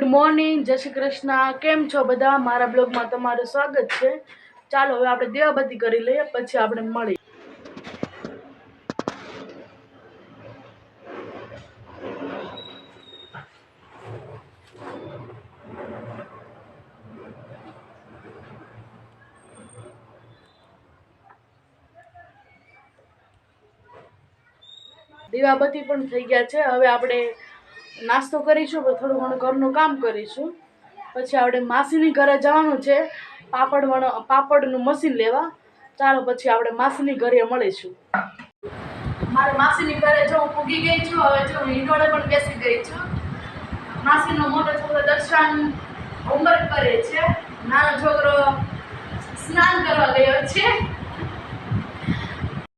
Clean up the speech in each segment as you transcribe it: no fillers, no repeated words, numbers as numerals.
Good morning, જય શ્રી કૃષ્ણ। કેમ છો બધા? મારા બ્લોગમાં તમારું સ્વાગત છે। ચાલો હવે આપણે દીવાબત્તી કરી લઈએ, પછી આપણે મળીએ। દીવાબત્તી પણ થઈ ગયા છે। હવે આપણે નાસ્તો કરીશું, થોડું ઘણું ઘરનું કામ કરીશું, પછી આપણે માસીની ઘરે જવાનું છે પાપડનું મશીન લેવા। ચાલો પછી આપણે માસીની ઘરે મળીશું। મારે માસીની ઘરે જો હું પૂગી ગઈ છું। હવે જો હું ઈંડોળે પણ બેસી ગઈ છું। માસીનો મોટો છોકરો દર્શન હોમવર્ક કરે છે, નાનો છોકરો સ્નાન કરવા ગયો છે।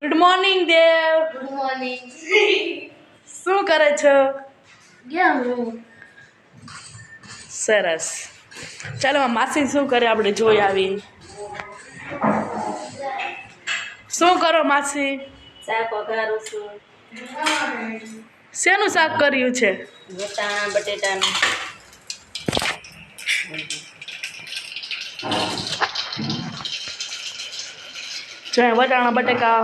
Good morning Dev. Good morning. શું કરે છો? કેમ સરસ। ચાલો માસી શું કરે આપણે જોઈ આવી। શું કરો માસી? શાક વઘારું છું। શેનું શાક કર્યું છે? વટાણા બટેટાનું। જો વટાણા બટેકા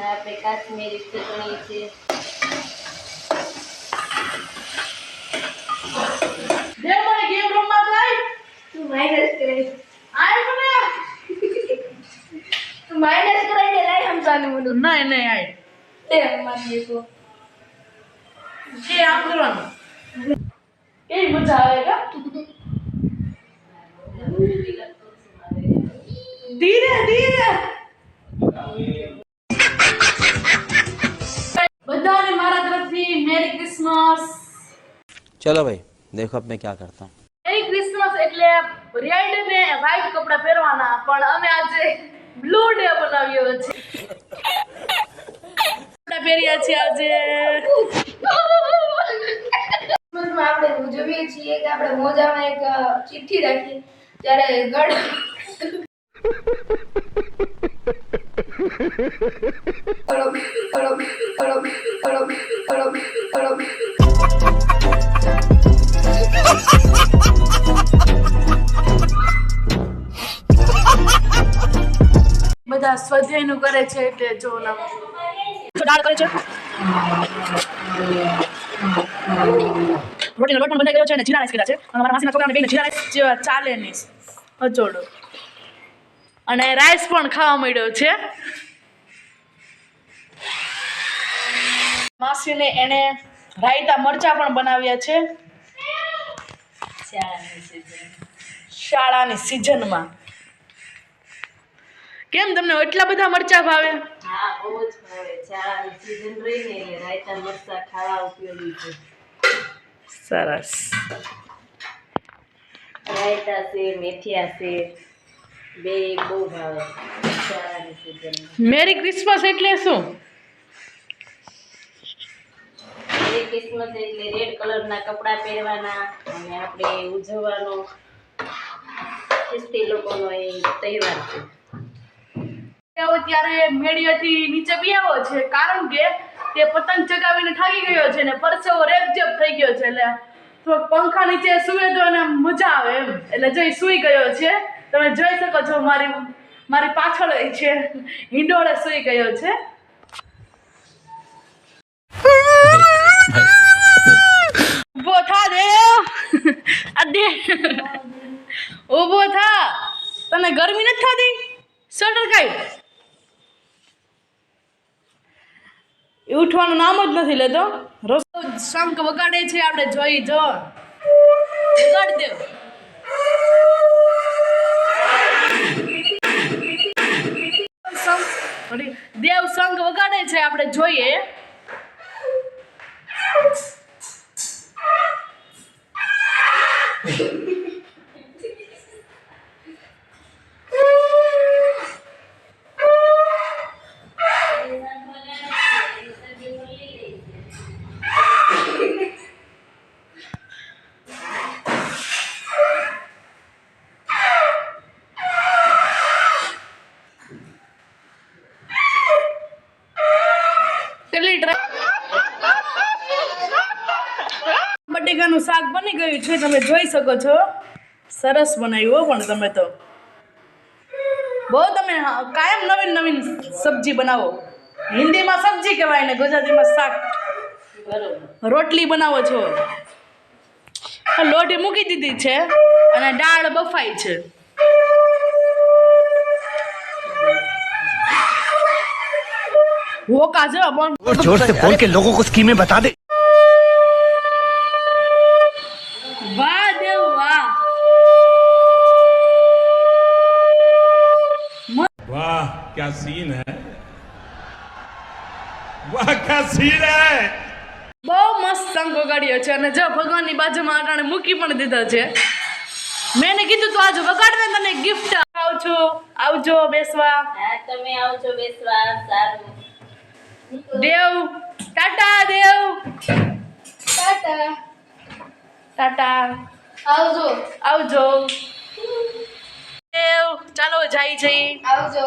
આપણે કાશ્મીરી ચટણી છે। દેવ મને ગેમ રમવા જાય। તું માઇનસ કરાઈ આય મને તું માઇનસ કરાઈ દે લાઈ સમજાનું મને નહીં આય તે માનીએ તો કે આમ કરવાનું કેવી મજા આવે કા? ધીરે ધીરે બધાને મારા તરફથી મેરી ક્રિસમસ। चलो भाई देखो अब मैं क्या करता हूँ। મેરી ક્રિસમસ એટલે રેડ ને વ્હાઈટ કપડા પહેરવાના, પણ અમે આજે બ્લુ ડે બનાવ્યો છે। કપડા પહેર્યા છે આજે। ક્રિસમસમાં આપણે ઉજવીએ છીએ કે આપણે મોજામાં એક ચિઠ્ઠી રાખી ત્યારે ગળ બધા સ્વાધ્યાયનું કરે છે એટલે જો ના દાળ કરે છે, રોટીનો લોટ પણ બંધાઈ ગયો છે અને જીરા રાઈસ કર્યા છે। અને મારા માસીના છોકરાને બેને જીરા રાઈસ જેવા ચાલે નહીં અચોડો, અને રાઈસ પણ ખાવા મળ્યો છે। માસીને એને રાયતા મરચા પણ બનાવ્યા છે શાળાની સિઝનમાં। કેમ તમને એટલા બધા મરચા ભાવે? હા બહુ જ ભાવે। ચાની સીઝન રહી ને એટલે રાયતા મરચા ખાવા ઉપયોગી છે। સરસ। રાયતા છે મેથિયા છે બે બહુ ભાવે ચાની સીઝનમાં। મેરી ક્રિસમસ એટલે શું? મેરી ક્રિસમસ એટલે રેડ કલરના કપડાં પહેરવાના અને આપણે ઉજવવાનો ખ્રિસ્તી લોકોનો એ તહેવાર છે। ત્યારે મેળીએથી નીચે બેહો છે, કારણ કે તે પતંગ ચગાવીને થાકી ગયો છે ને પરસેવો રેપઝેપ થઈ ગયો છે, એટલે થોડોક પંખા નીચે સૂવે તો એને મજા આવે એમ, એટલે જો સૂઈ ગયો છે। તમે જોઈ શકો છો મારી પાછળ છે હિંડોળે સૂઈ ગયો છે। ઊભો થા દેવ, આ દે ઊભો થા, તને ગરમી નથી થતી? સ્વેટર કાઢ। એ ઉઠવાનું નામ જ નથી લેતો। રસ્તો શંખ વગાડે છે, આપણે જોઈ જો વગાડ દેવ। દેવ શંખ વગાડે છે, આપણે જોઈએ। બટેકાનું શાક બની ગયું છે, તમે જોઈ શકો છો. સરસ બનાવ્યું હો. પણ તમે તો બહુ તમે કાયમ નવીન નવીન સબ્જી બનાવો. હિન્દીમાં સબ્જી કહેવાય ને ગુજરાતીમાં શાક. રોટલી બનાવો છો. લોટી મૂકી દીધી છે અને દાળ બફાઈ છે. હોકા જો પણ जोर से बोल के लोगों को स्कीमें बता दे। વાહ દેવ વાહ. वाह क्या सीन है, वाह क्या सीन है। બહુ મસ્ત સંગ વગાડ્યો છે અને જો ભગવાનની બાજુમાં અટાણે મૂકી પણ દીધો છે. મેં એને કીધું તું આજે વગાડ ને તને ગિફ્ટ આવજો. આવજો બેસવા. હા તમે આવજો બેસવા. સારું. દેવ ટાટા. દેવ ટાટા. ટાટા. આવજો. આવજો દેવ. ચાલો જાય જઈ. આવજો.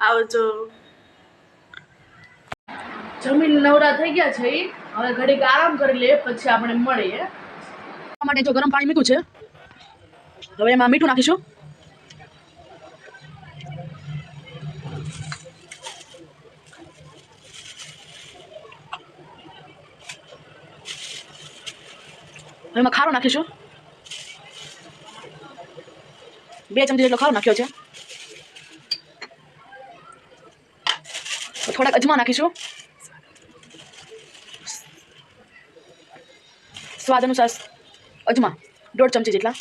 આવજો. જમીન નવરા થઈ ગયા છે ઈ. હવે ઘડીક આરામ કરી લે પછી આપણે મળીએ. આ માટે જો ગરમ પાણી મૂક્યું છે. હવે એમાં મીઠું નાખીશું. હવે એમાં ખારો નાખીશું. 2 ચમચી જેટલો ખારો નાખ્યો છે. થોડાક અજમા નાખીશું. સ્વાદ અનુસાર અજમા 1.5 ચમચી જેટલા.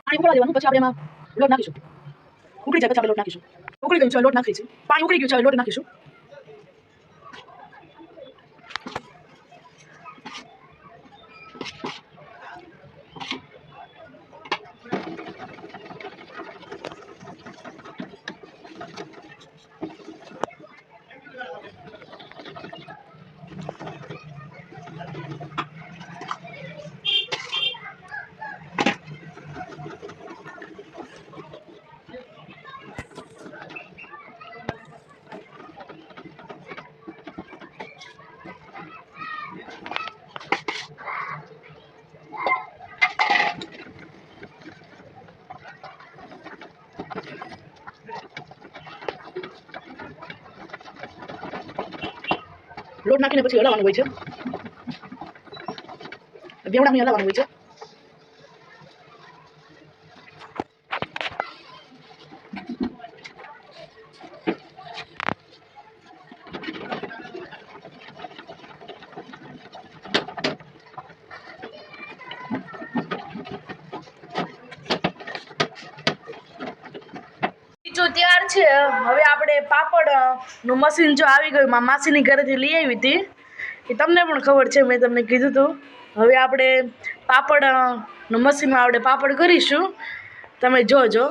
પાણી ઉકળવા દેવાનું. પછી આપણે એમાં લોટ નાખીશું. ઉકળી જાય પછી આપણે લોટ નાખીશું. ઉકળી ગયું છે, લોટ નાખી છે. પાણી ઉકળી ગયું છે, હવે લોટ નાખીશું. લોટ નાખીને પછી હલાવવાનું હોય છે. બેવડાની હલાવવાનું હોય છે. જો તૈયાર છે. હવે આપણે પાપડ નું મશીન જો આવી ગયું. માસીની ઘરેથી લઈ આવી હતી. એ તમને પણ ખબર છે, મેં તમને કીધું હતું. હવે આપણે પાપડ નું મશીનમાં આપણે પાપડ કરીશું. તમે જોજો.